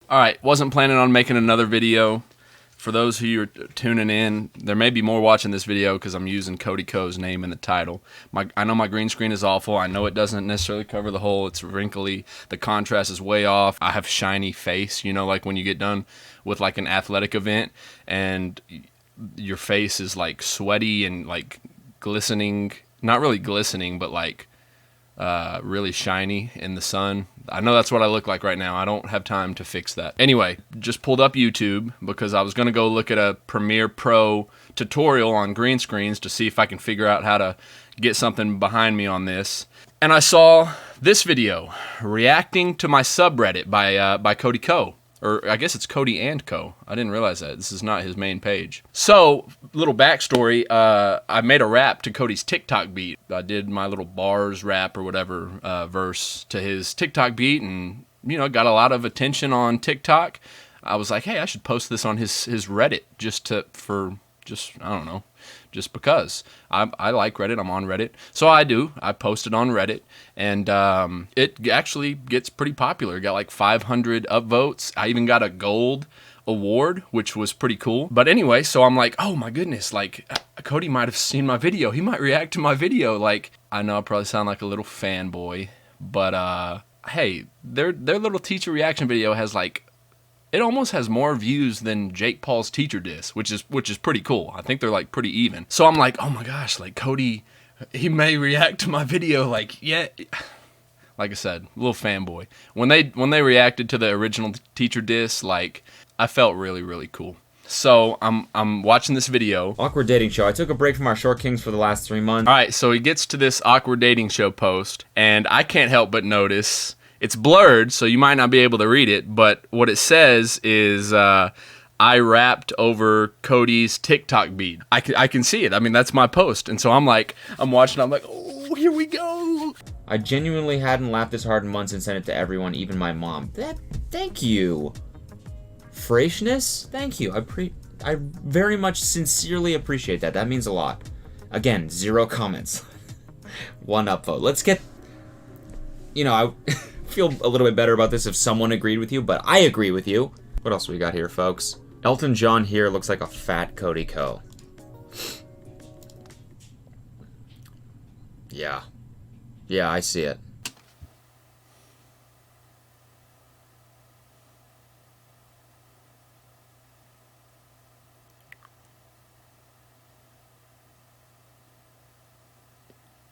All right, wasn't planning on making another video. For those of you who are tuning in, there may be more watching this video because I'm using Cody Co's name in the title. I know my green screen is awful. I know it doesn't necessarily cover the whole. It's wrinkly. The contrast is way off. I have shiny face, you know, like when you get done with like an athletic event and your face is like sweaty and like glistening. Not really glistening, but like really shiny in the sun. I know that's what I look like right now. I don't have time to fix that. Anyway, just pulled up YouTube because I was going to go look at a Premiere Pro tutorial on green screens to see if I can figure out how to get something behind me on this. And I saw this video, reacting to my subreddit by Cody Co. Or I guess it's Cody and Co. I didn't realize that. This is not his main page. So, little backstory. I made a rap to Cody's TikTok beat. I did my little bars rap or whatever verse to his TikTok beat, and you know, got a lot of attention on TikTok. I was like, hey, I should post this on his Reddit I don't know, just because I like Reddit. I'm on Reddit, so I posted on Reddit, and it actually gets pretty popular. It got like 500 upvotes. I even got a gold award, which was pretty cool. But anyway, so I'm like, oh my goodness, like Cody might have seen my video. He might react to my video. Like, I know I probably sound like a little fanboy, but hey, their little teacher reaction video has like, it almost has more views than Jake Paul's teacher diss, which is pretty cool. I think they're like pretty even. So I'm like, oh my gosh, like Cody, he may react to my video. Like, yeah, like I said, a little fanboy. When they reacted to the original teacher diss, like I felt really, really cool. So I'm watching this video. Awkward dating show. I took a break from our Short Kings for the last 3 months. All right, so he gets to this awkward dating show post, and I can't help but notice. It's blurred, so you might not be able to read it, but what it says is, I rapped over Cody's TikTok beat. I can see it. I mean, that's my post. And so I'm watching, I'm like, oh, here we go. I genuinely hadn't laughed this hard in months and sent it to everyone, even my mom. Thank you. Freshness? Thank you. I very much sincerely appreciate that. That means a lot. Again, 0 comments. 1 upvote. Let's get, you know, I feel a little bit better about this if someone agreed with you, but I agree with you. What else we got here, folks? Elton John here looks like a fat Cody Co. Yeah. Yeah, I see it.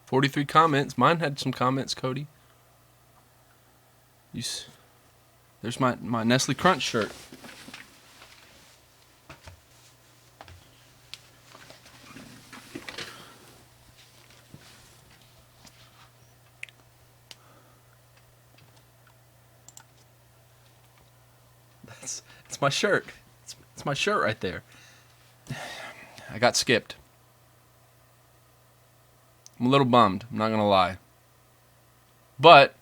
$43 comments. Mine had some comments, Cody. There's my Nestle Crunch shirt. It's my shirt. It's my shirt right there. I got skipped. I'm a little bummed, I'm not gonna lie. But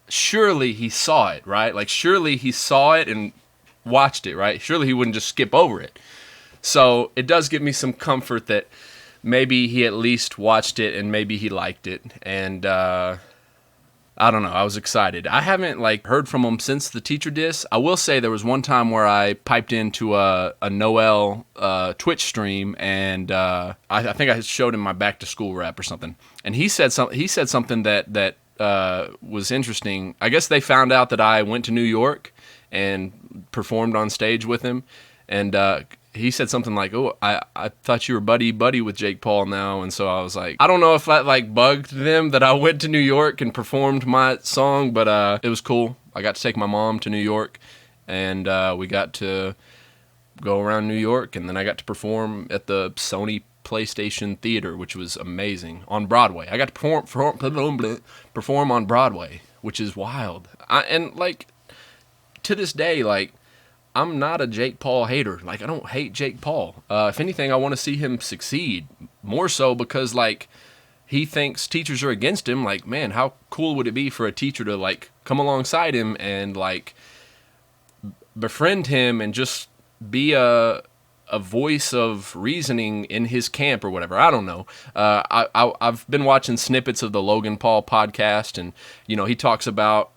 surely he saw it, right? Like, surely he saw it and watched it, right? Surely he wouldn't just skip over it. So it does give me some comfort that maybe he at least watched it and maybe he liked it. And I don't know, I was excited. I haven't like heard from him since the teacher diss. I will say there was one time where I piped into a Noel Twitch stream, and I think I showed him my back to school rap or something. And he said something that was interesting. I guess they found out that I went to New York and performed on stage with him, and he said something like, oh, I thought you were buddy with Jake Paul now. And so I was like, I don't know if that like bugged them that I went to New York and performed my song, but it was cool. I got to take my mom to New York, and we got to go around New York, and then I got to perform at the Sony PlayStation Theater, which was amazing, on Broadway. I got to perform on Broadway, which is wild. And like, to this day, like, I'm not a Jake Paul hater. Like, I don't hate Jake Paul. If anything, I want to see him succeed. More so because, like, he thinks teachers are against him. Like, man, how cool would it be for a teacher to, like, come alongside him and, like, befriend him and just be a voice of reasoning in his camp or whatever. I don't know. I've been watching snippets of the Logan Paul podcast, and, you know, he talks about,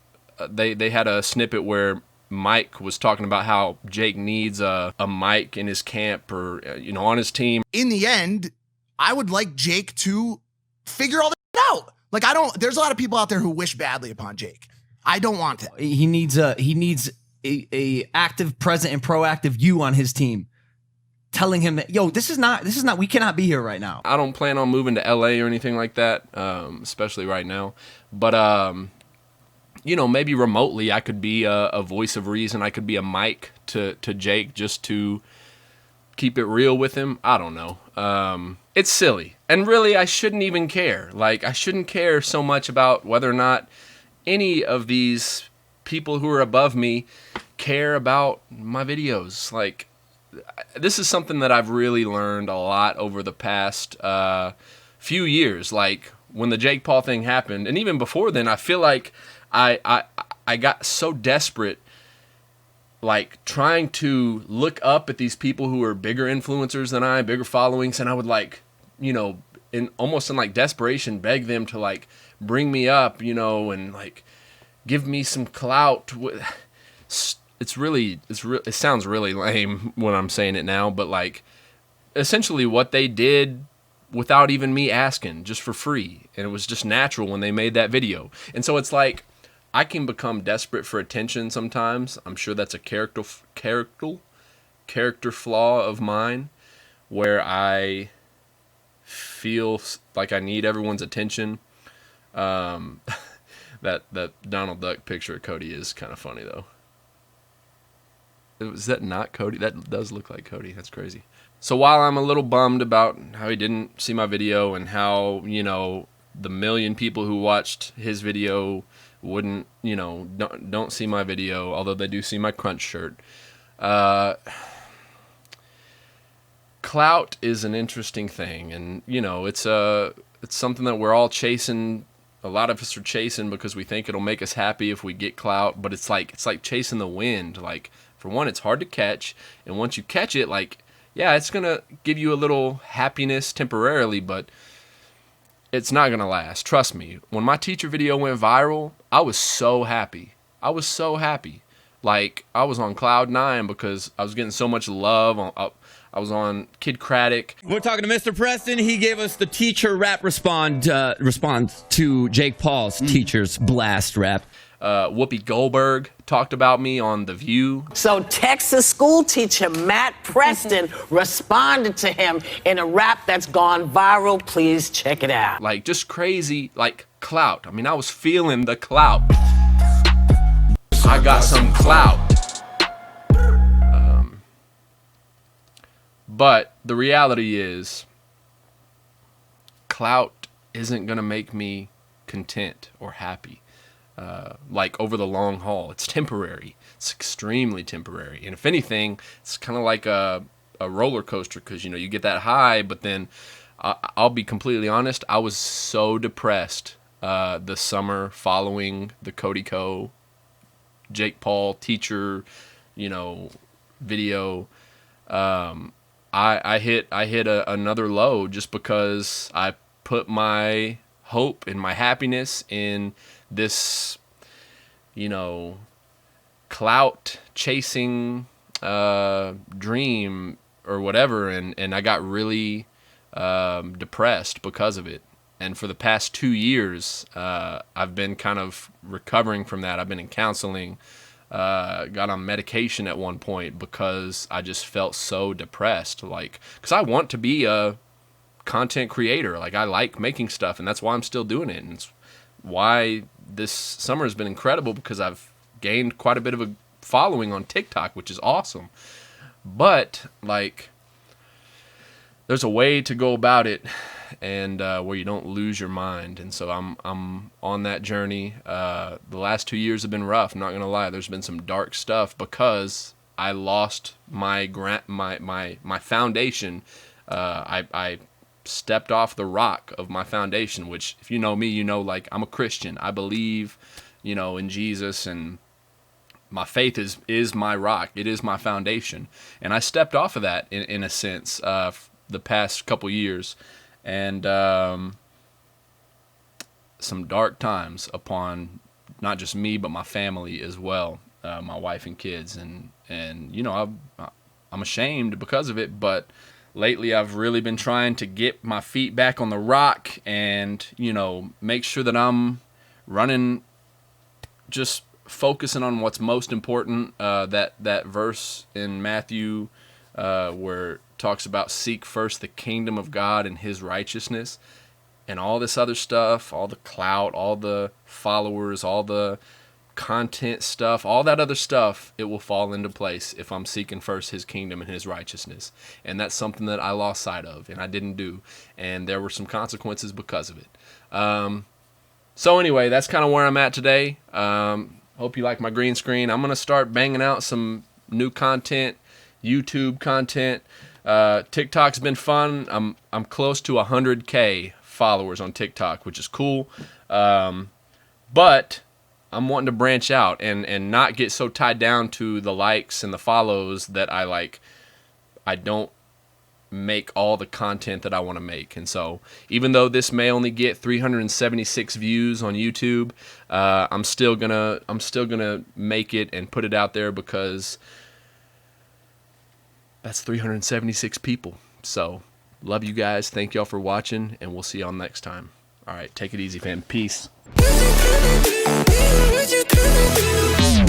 they had a snippet where Mike was talking about how Jake needs a mic in his camp or, on his team. In the end, I would like Jake to figure all this out. Like, there's a lot of people out there who wish badly upon Jake. I don't want to. He needs a active, present, and proactive you on his team, telling him that, yo, this is not, we cannot be here right now. I don't plan on moving to LA or anything like that, especially right now. But, maybe remotely I could be a voice of reason. I could be a mic to Jake just to keep it real with him. I don't know. It's silly. And really, I shouldn't even care. Like, I shouldn't care so much about whether or not any of these people who are above me care about my videos. Like, this is something that I've really learned a lot over the past few years. Like, when the Jake Paul thing happened, and even before then, I feel like I got so desperate, like, trying to look up at these people who are bigger influencers than I, bigger followings, and I would, like, almost in like desperation, beg them to, like, bring me up, and, like, give me some clout. It sounds really lame when I'm saying it now, but, like, essentially what they did without even me asking, just for free, and it was just natural when they made that video. And so it's like, I can become desperate for attention sometimes. I'm sure that's a character flaw of mine, where I feel like I need everyone's attention. That Donald Duck picture of Cody is kind of funny, though. Is that not Cody? That does look like Cody. That's crazy. So while I'm a little bummed about how he didn't see my video and how, the million people who watched his video wouldn't, don't see my video, although they do see my crunch shirt. Clout is an interesting thing, and it's something that we're all chasing. A lot of us are chasing because we think it'll make us happy if we get clout, but it's like chasing the wind. Like, for one, it's hard to catch, and once you catch it, like, yeah, it's gonna give you a little happiness temporarily, but it's not gonna last. Trust me. When my teacher video went viral, I was so happy. Like, I was on cloud 9 because I was getting so much love. I was on Kid Craddock. We're talking to Mr. Preston. He gave us the teacher rap response to Jake Paul's teacher's blast rap. Whoopi Goldberg talked about me on The View. So Texas school teacher Matt Preston responded to him in a rap that's gone viral. Please check it out. Like, just crazy, like, clout. I mean, I was feeling the clout. I got some clout. But the reality is, clout isn't going to make me content or happy. Like, over the long haul. It's temporary. It's extremely temporary. And if anything, it's kind of like a roller coaster, because, you get that high, but then I'll be completely honest, I was so depressed the summer following the Cody Co. Jake Paul teacher, video. I hit another low just because I put my hope and my happiness in this, clout chasing dream or whatever, and I got really depressed because of it. And for the past 2 years, I've been kind of recovering from that. I've been in counseling, got on medication at one point because I just felt so depressed. Like, because I want to be a content creator. Like, I like making stuff, and that's why I'm still doing it. And it's why this summer has been incredible, because I've gained quite a bit of a following on TikTok, which is awesome. But, like, there's a way to go about it, and where you don't lose your mind. And so I'm on that journey. The last 2 years have been rough. I'm not gonna lie. There's been some dark stuff because I lost my foundation. I stepped off the rock of my foundation, which, if you know me, like, I'm a Christian. I believe, in Jesus, and my faith is my rock. It is my foundation. And I stepped off of that in a sense, the past couple years, and some dark times upon not just me, but my family as well. my wife and kids, and you know, I'm ashamed because of it, but lately I've really been trying to get my feet back on the rock and, you know, make sure that I'm running, just focusing on what's most important. That verse in Matthew where it talks about seek first the kingdom of God and his righteousness, and all this other stuff, all the clout, all the followers, all the content stuff, all that other stuff, it will fall into place if I'm seeking first his kingdom and his righteousness. And that's something that I lost sight of and I didn't do, and there were some consequences because of it. So anyway, that's kind of where I'm at today. Hope you like my green screen. I'm gonna start banging out some new content, YouTube content. TikTok's been fun. I'm close to 100K followers on TikTok, which is cool. But I'm wanting to branch out and not get so tied down to the likes and the follows that I don't make all the content that I want to make. And so even though this may only get 376 views on YouTube, I'm still gonna make it and put it out there, because that's 376 people. So love you guys. Thank y'all for watching, and we'll see y'all next time. All right, take it easy, fam. Peace. Would you